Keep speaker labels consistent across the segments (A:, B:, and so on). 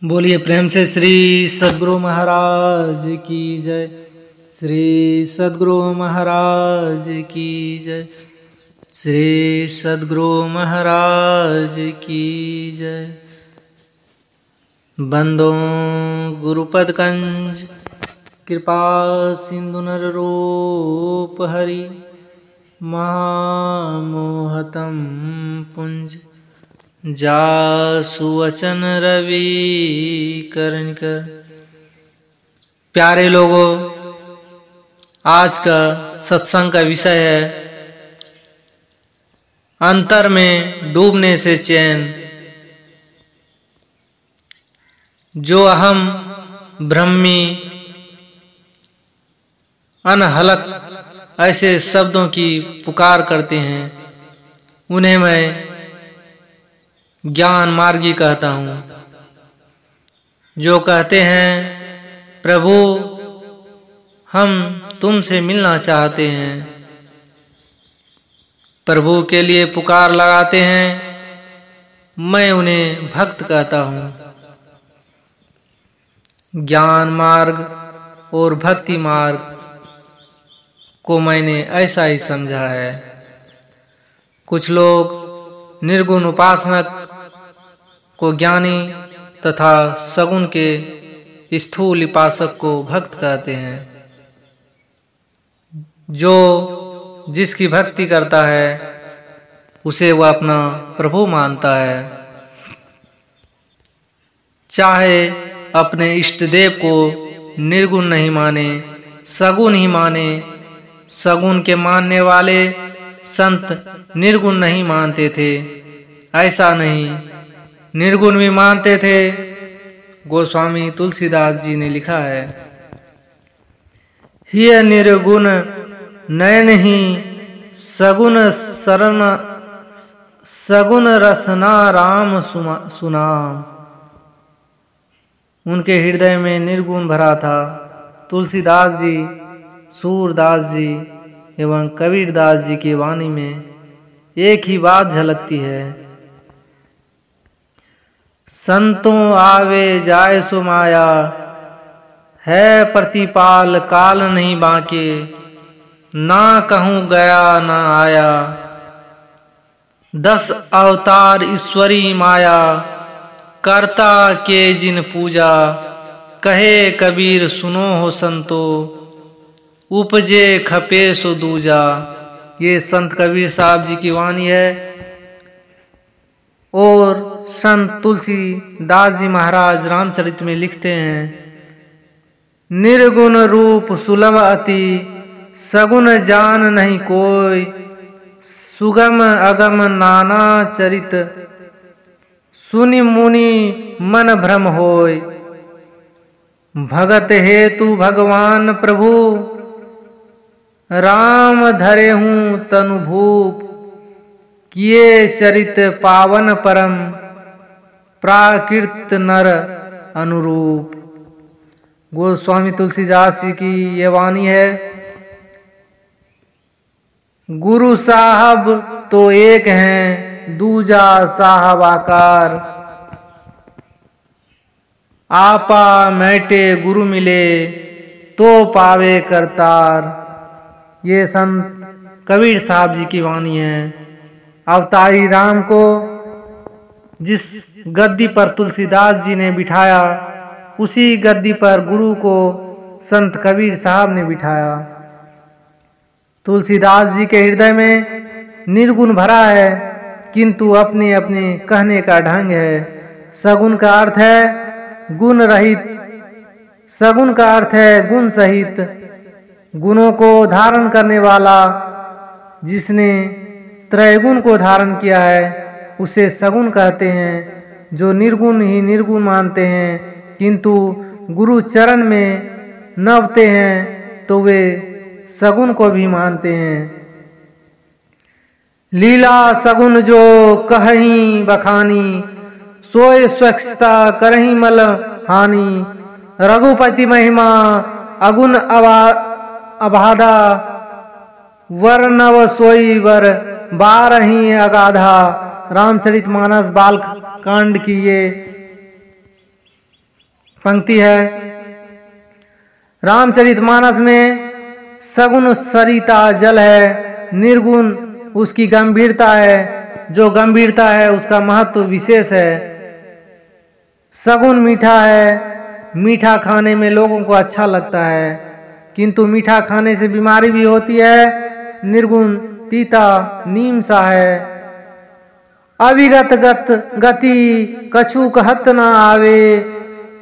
A: बोलिए प्रेम से श्री सद्गुरु महाराज की जय। श्री सद्गुरु महाराज की जय। श्री सद्गुरु महाराज की जय। बंदो गुरुपद कंज कृपा सिंधु नर रूप हरि महामोहतम पुंज जासु वचन रवि करणकर। प्यारे लोगों, आज का सत्संग का विषय है अंतर में डूबने से चैन। जो अहम ब्रह्मी अनहलक ऐसे शब्दों की पुकार करते हैं, उन्हें मैं ज्ञान मार्गी कहता हूँ। जो कहते हैं प्रभु हम तुमसे मिलना चाहते हैं, प्रभु के लिए पुकार लगाते हैं, मैं उन्हें भक्त कहता हूँ। ज्ञान मार्ग और भक्ति मार्ग को मैंने ऐसा ही समझा है। कुछ लोग निर्गुण उपासनक को ज्ञानी तथा सगुण के स्थूल उपासक को भक्त कहते हैं। जो जिसकी भक्ति करता है उसे वह अपना प्रभु मानता है। चाहे अपने इष्ट देव को निर्गुण नहीं माने, सगुण ही माने। सगुण के मानने वाले संत निर्गुण नहीं मानते थे, ऐसा नहीं, निर्गुण भी मानते थे। गोस्वामी तुलसीदास जी ने लिखा है, हिय निर्गुण नयन ही सगुण शरण सगुण रसना राम सुनाम। उनके हृदय में निर्गुण भरा था। तुलसीदास जी, सूरदास जी एवं कबीरदास जी की वाणी में एक ही बात झलकती है, संतों आवे जाय सो माया, है प्रतिपाल काल नहीं बाके, ना कहूँ गया ना आया। 10 अवतार ईश्वरी माया, करता के जिन पूजा, कहे कबीर सुनो हो संतो, उपजे खपे सो दूजा। ये संत कबीर साहब जी की वाणी है। और संत तुलसीदास जी महाराज रामचरित में लिखते हैं, निर्गुण रूप सुलभ अति, सगुण जान नहीं कोई, सुगम अगम नाना चरित, सुनि मुनि मन भ्रम होय। भगत हेतु भगवान प्रभु, राम धरे हूँ तनु भूप, किए चरित पावन परम, प्राकृत नर अनुरूप। गोस्वामी तुलसीदास जी की ये वाणी है। गुरु साहब तो एक हैं, दूजा साहब आकार, आपा मैटे गुरु मिले, तो पावे करतार। ये संत कबीर साहब जी की वाणी है। अवतारी राम को जिस गद्दी पर तुलसीदास जी ने बिठाया, उसी गद्दी पर गुरु को संत कबीर साहब ने बिठाया। तुलसीदास जी के हृदय में निर्गुण भरा है, किंतु अपने अपने कहने का ढंग है। सगुण का अर्थ है गुण रहित, सगुण का अर्थ है गुण सहित। गुणों को धारण करने वाला, जिसने त्रैगुण को धारण किया है, उसे सगुण कहते हैं। जो निर्गुण ही निर्गुण मानते हैं, किंतु गुरु चरण में नवते हैं, तो वे सगुण को भी मानते हैं। लीला सगुण जो कहहीं बखानी, सोए स्वच्छता करहीं मल हानि। रघुपति महिमा अगुण अबाधा, वर नव सोई वर बारही अगाधा। रामचरितमानस बाल कांड की ये पंक्ति है। रामचरितमानस में सगुण सरिता जल है, निर्गुण उसकी गंभीरता है। जो गंभीरता है उसका महत्व विशेष है। सगुण मीठा है, मीठा खाने में लोगों को अच्छा लगता है, किंतु मीठा खाने से बीमारी भी होती है। निर्गुण तीता नीम सा है। अविगत गत गति कछु कहत न आवे,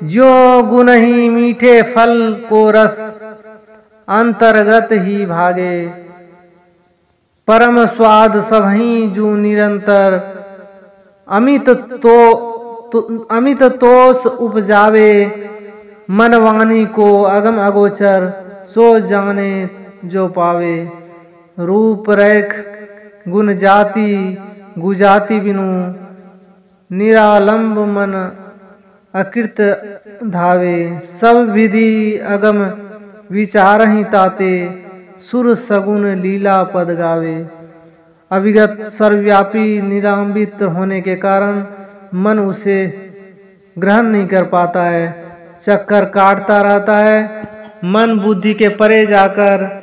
A: ज्यों गुण ही मीठे फल को रस अंतर्गत ही भागे। परम स्वाद सबही जू निरंतर, अमित तोष उपजावे। मन वाणी को अगम अगोचर, सो जाने जो पावे। रूप रेख गुण जाति गुजाति बिनु, निरालंब मन अकृत धावे। सब विधि अगम विचार ही ताते, सुर सगुन लीला पद गावे। अविगत सर्वव्यापी निरांबित होने के कारण मन उसे ग्रहण नहीं कर पाता है, चक्कर काटता रहता है। मन बुद्धि के परे जाकर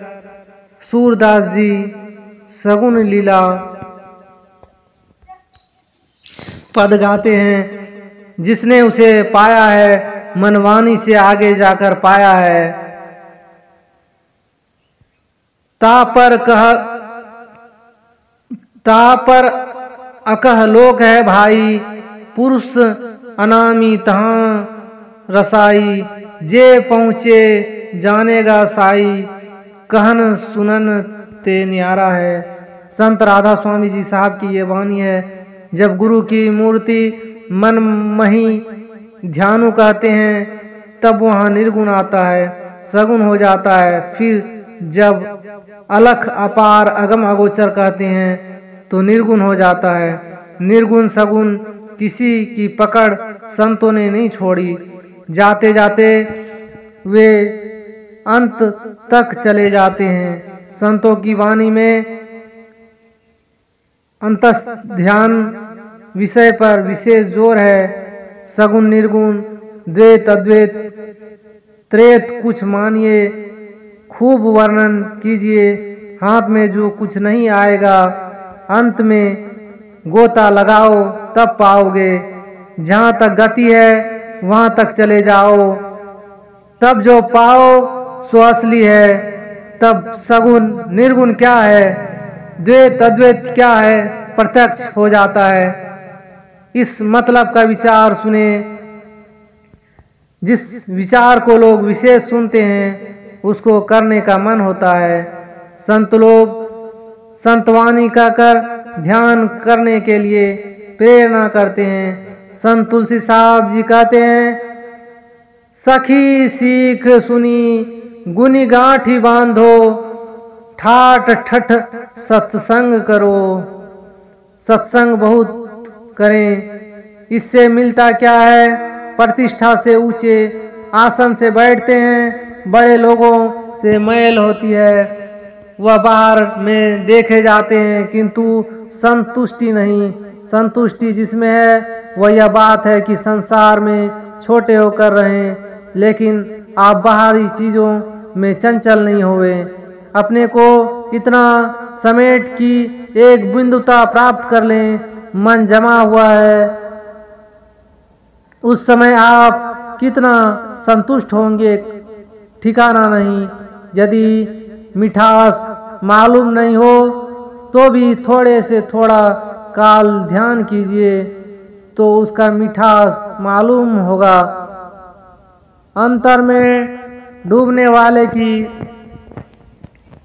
A: सूरदास जी सगुन लीला पद गाते हैं। जिसने उसे पाया है, मनवानी से आगे जाकर पाया है। ता पर अकह लोक है भाई, पुरुष अनामी तहाँ रसाई। जे पहुँचे जानेगा साई, कहन सुनन ते न्यारा है। संत राधा स्वामी जी साहब की ये वाणी है। जब गुरु की मूर्ति मन मही ध्यानु कहते हैं, तब वहाँ निर्गुण आता है, सगुण हो जाता है। फिर जब अलख अपार अगम अगोचर कहते हैं तो निर्गुण हो जाता है। निर्गुण सगुण किसी की पकड़ संतों ने नहीं छोड़ी। जाते जाते वे अंत तक चले जाते हैं। संतों की वाणी में अंतस ध्यान विषय पर विशेष जोर है। सगुण निर्गुण द्वैत अद्वैत त्रेत कुछ मानिए, खूब वर्णन कीजिए। हाथ में जो कुछ नहीं आएगा, अंत में गोता लगाओ तब पाओगे। जहाँ तक गति है वहाँ तक चले जाओ, तब जो पाओ सो असली है। तब सगुण निर्गुण क्या है, द्वैत अद्वैत क्या है, प्रत्यक्ष हो जाता है। इस मतलब का विचार सुने। जिस विचार को लोग विशेष सुनते हैं उसको करने का मन होता है। संत लोग संतवाणी कहकर ध्यान करने के लिए प्रेरणा करते हैं। संत तुलसी साहब जी कहते हैं, सखी सीख सुनी गुनी गांठी बांधो, ठाठ ठठ सत्संग करो। सत्संग बहुत करें। इससे मिलता क्या है, प्रतिष्ठा से ऊंचे आसन से बैठते हैं, बड़े लोगों से मैल होती है। वह बाहर में देखे जाते हैं किंतु संतुष्टि नहीं। संतुष्टि जिसमें है वह यह बात है कि संसार में छोटे होकर रहें, लेकिन आप बाहरी चीजों में चंचल नहीं हुए। अपने को इतना समेट कि एक बिंदुता प्राप्त कर लें। मन जमा हुआ है, उस समय आप कितना संतुष्ट होंगे ठिकाना नहीं। यदि मिठास मालूम नहीं हो तो भी थोड़े से थोड़ा काल ध्यान कीजिए तो उसका मिठास मालूम होगा। अंतर में डूबने वाले की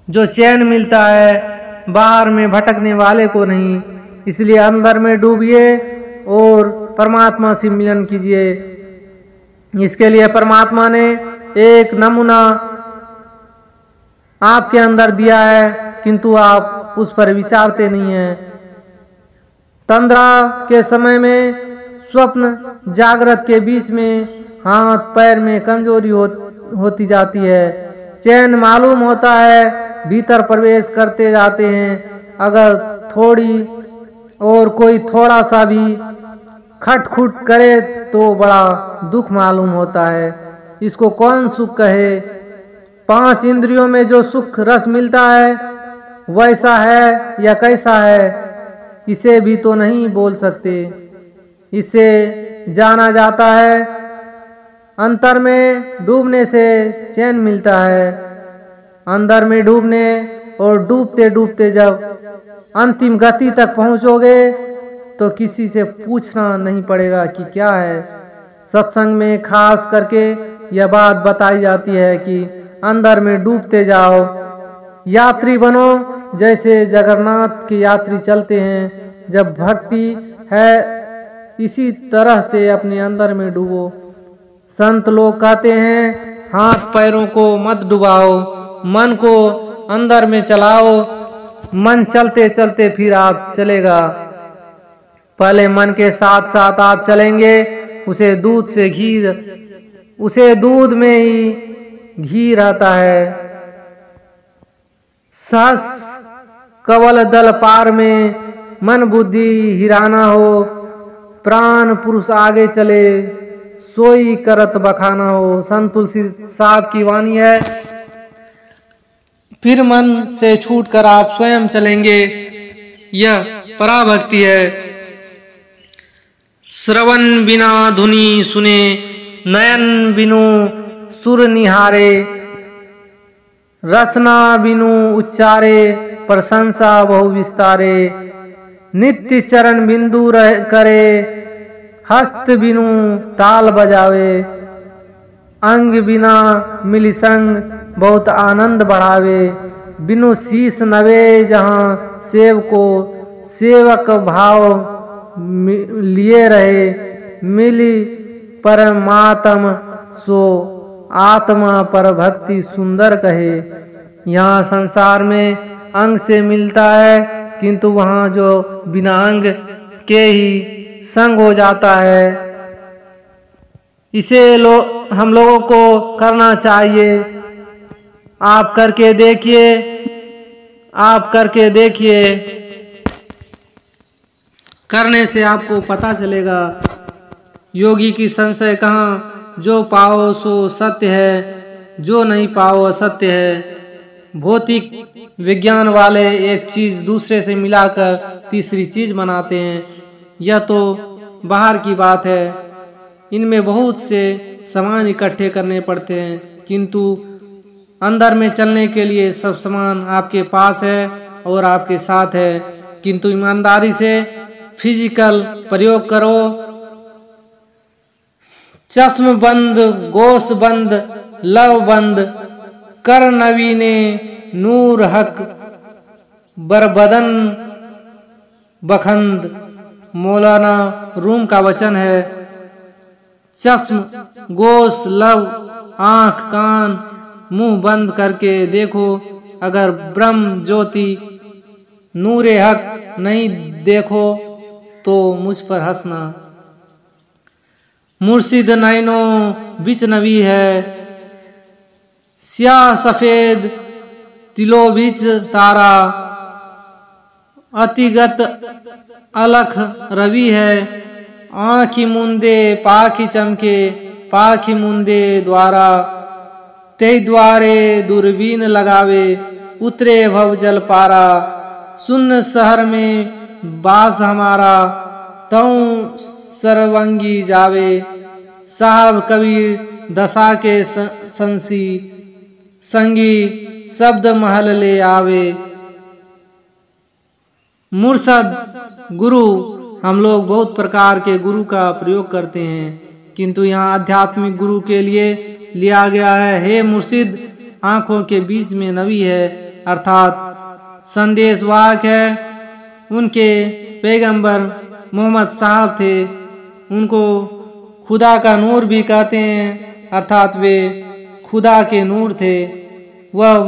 A: जो चैन मिलता है, बाहर में भटकने वाले को नहीं। इसलिए अंदर में डूबिए और परमात्मा से मिलन कीजिए। इसके लिए परमात्मा ने एक नमूना आपके अंदर दिया है, किंतु आप उस पर विचारते नहीं हैं। तंद्रा के समय में स्वप्न जागृत के बीच में हाथ पैर में कमजोरी होती जाती है। चैन मालूम होता है, भीतर प्रवेश करते जाते हैं। अगर थोड़ी और कोई थोड़ा सा भी खटखुट करे तो बड़ा दुख मालूम होता है। इसको कौन सुख कहे? 5 इंद्रियों में जो सुख रस मिलता है वैसा है या कैसा है, इसे भी तो नहीं बोल सकते। इसे जाना जाता है अंतर में डूबने से चैन मिलता है। अंदर में डूबने और डूबते डूबते जब अंतिम गति तक पहुंचोगे तो किसी से पूछना नहीं पड़ेगा कि क्या है। सत्संग में खास करके यह बात बताई जाती है कि अंदर में डूबते जाओ, यात्री बनो जैसे जगन्नाथ के यात्री चलते हैं। जब भक्ति है इसी तरह से अपने अंदर में डूबो। संत लोग कहते हैं हाथ पैरों को मत डुबाओ, मन को अंदर में चलाओ। मन चलते चलते फिर आप चलेगा। पहले मन के साथ साथ आप चलेंगे, उसे दूध में ही घी रहता है। सहस कवल दल पार में मन बुद्धि हिराना हो। प्राण पुरुष आगे चले सोई करत बखाना हो। संत तुलसी साहब की वाणी है। फिर मन से छूटकर आप स्वयं चलेंगे, यह पराभक्ति है। श्रवण बिना धुनी सुने, नयन बिनु सुर निहारे, रसना बिनु उच्चारे, प्रशंसा बहु विस्तारे। नित्य चरण बिंदु करे, हस्त बिनु ताल बजावे। अंग बिना मिली संग, बहुत आनंद बढ़ावे। बिनु शीस नवे, जहाँ सेव को सेवक भाव लिए रहे। मिली परमात्म सो आत्मा पर भक्ति सुंदर कहे। यहाँ संसार में अंग से मिलता है, किंतु वहाँ जो बिना अंग के ही संग हो जाता है। इसे हम लोगों को करना चाहिए। आप करके देखिए, आप करके देखिए। करने से आपको पता चलेगा योगी की संशय कहाँ। जो पाओ सो सत्य है, जो नहीं पाओ असत्य है। भौतिक विज्ञान वाले एक चीज दूसरे से मिलाकर तीसरी चीज बनाते हैं। यह तो बाहर की बात है। इनमें बहुत से सामान इकट्ठे करने पड़ते हैं, किंतु अंदर में चलने के लिए सब सामान आपके पास है और आपके साथ है। किंतु ईमानदारी से फिजिकल प्रयोग करो। चश्म बंद, गोश बंद, लव बंद, कर नवीने नूर हक, बरबदन बखंद। मौलाना रूम का वचन है। चश्म, गोश, लव, आंख, कान, मुंह बंद करके देखो। अगर ब्रह्म ज्योति नूरे हक नहीं देखो तो मुझ पर हंसना। मुर्शिद नैनो बिच नवी है, स्याह सफेद तिलो बिच तारा। अतिगत अलख रवि है, आँखी मुंदे पाखी चमके, पाखी मुंदे द्वारा। ते द्वारे दूरबीन लगावे, उतरे भव जल पारा। सुन्न शहर में बास हमारा, तऊ सरवंगी जावे। साहब कबीर दशा के संसी, संगी शब्द महल ले आवे। मुर्शद गुरु, हम लोग बहुत प्रकार के गुरु का प्रयोग करते हैं, किंतु यहाँ आध्यात्मिक गुरु के लिए लिया गया है। हे मुर्शिद, आंखों के बीच में नवी है, अर्थात संदेश वाहक है। उनके पैगंबर मोहम्मद साहब थे। उनको खुदा का नूर भी कहते हैं, अर्थात वे खुदा के नूर थे। वह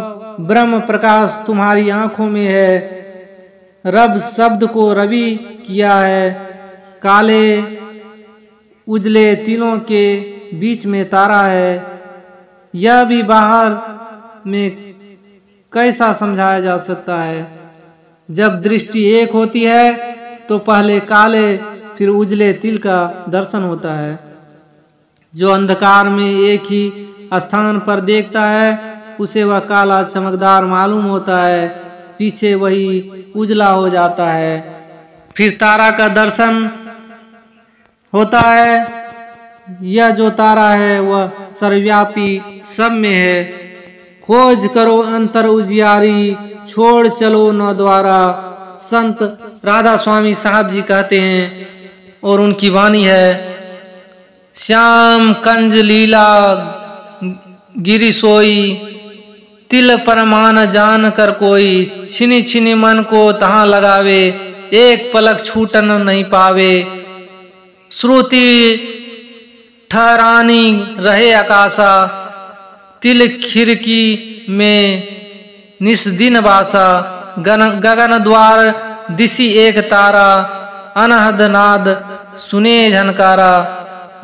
A: ब्रह्म प्रकाश तुम्हारी आंखों में है। रब शब्द को रवि किया है। काले उजले तिलों के बीच में तारा है। यह भी बाहर में कैसा समझाया जा सकता है। जब दृष्टि एक होती है तो पहले काले फिर उजले तिल का दर्शन होता है। जो अंधकार में एक ही स्थान पर देखता है उसे वह काला चमकदार मालूम होता है, पीछे वही उजला हो जाता है। फिर तारा का दर्शन होता है। यह जो तारा है वह सर्वव्यापी सब में है। खोज करो अंतर उजियारी, छोड़ चलो न द्वारा। संत राधा स्वामी साहब जी कहते हैं और उनकी वाणी है, श्याम कंज लीला गिरी सोई, तिल परमान जान कर कोई। छिनी छिनी मन को तहां लगावे, एक पलक छूटन नहीं पावे। श्रुति ठहरानी रहे आकाशा, तिल खिड़की में निस्दिन वासा। गगन द्वार दिशी एक तारा, अनहद नाद सुने झनकारा।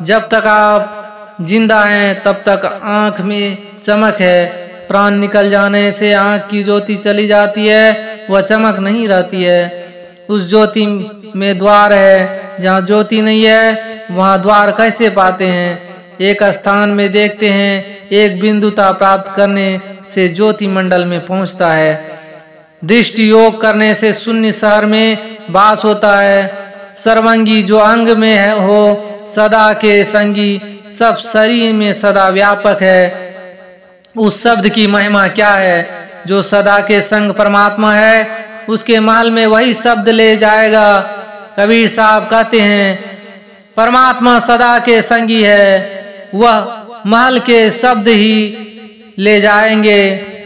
A: जब तक आप जिंदा हैं तब तक आंख में चमक है, प्राण निकल जाने से आंख की ज्योति चली जाती है, वह चमक नहीं रहती है। उस ज्योति में द्वार है, जहाँ ज्योति नहीं है वहाँ द्वार कैसे पाते हैं। एक स्थान में देखते हैं, एक बिंदुता प्राप्त करने से ज्योति मंडल में पहुँचता है। दृष्टि योग करने से शून्य शहर में वास होता है। सर्वंगी जो अंग में है हो सदा के संगी, सब शरीर में सदा व्यापक है। उस शब्द की महिमा क्या है, जो सदा के संग परमात्मा है उसके महल में वही शब्द ले जाएगा। कबीर साहब कहते हैं, परमात्मा सदा के संगी है, वह महल के शब्द ही ले जाएंगे।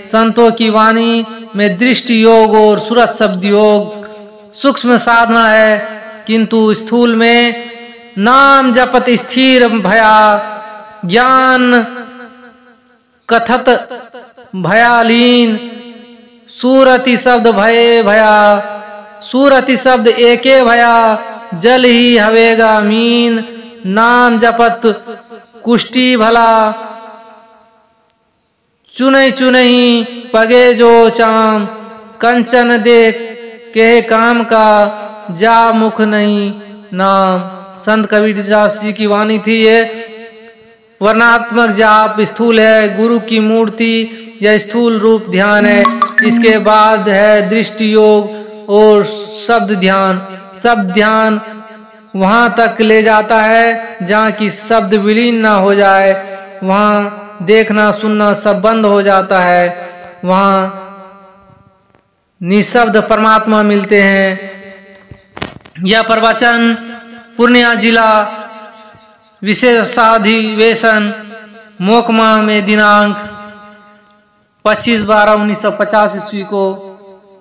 A: संतों की वाणी में दृष्टि योग और सुरत शब्द योग सूक्ष्म साधना है, किंतु स्थूल में नाम जपत स्थिर भया, ज्ञान कथत भयालीन। सूरति शब्द भये भया, सूरति शब्द एके भया, जल ही हवेगा मीन। नाम जपत कुष्टि भला, चुनई चुनई पगे जो चाम। कंचन देख के काम का, जा मुख नहीं नाम। संत कबीरदास जी की वाणी थी ये। वर्णात्मक जाप स्थूल है, गुरु की मूर्ति यह स्थूल रूप ध्यान है। इसके बाद है दृष्टि योग और शब्द ध्यान। शब्द ध्यान वहां तक ले जाता है जहाँ की शब्द विलीन ना हो जाए, वहां देखना सुनना सब बंद हो जाता है, वहां निशब्द परमात्मा मिलते हैं। यह प्रवचन पूर्णिया जिला विशेषाधिवेशन मोकमा में दिनांक 25/12/1950 ईस्वी को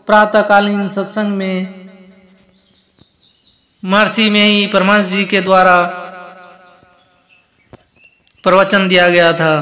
A: प्रातःकालीन सत्संग में महर्षि में ही परमहंस जी के द्वारा प्रवचन दिया गया था।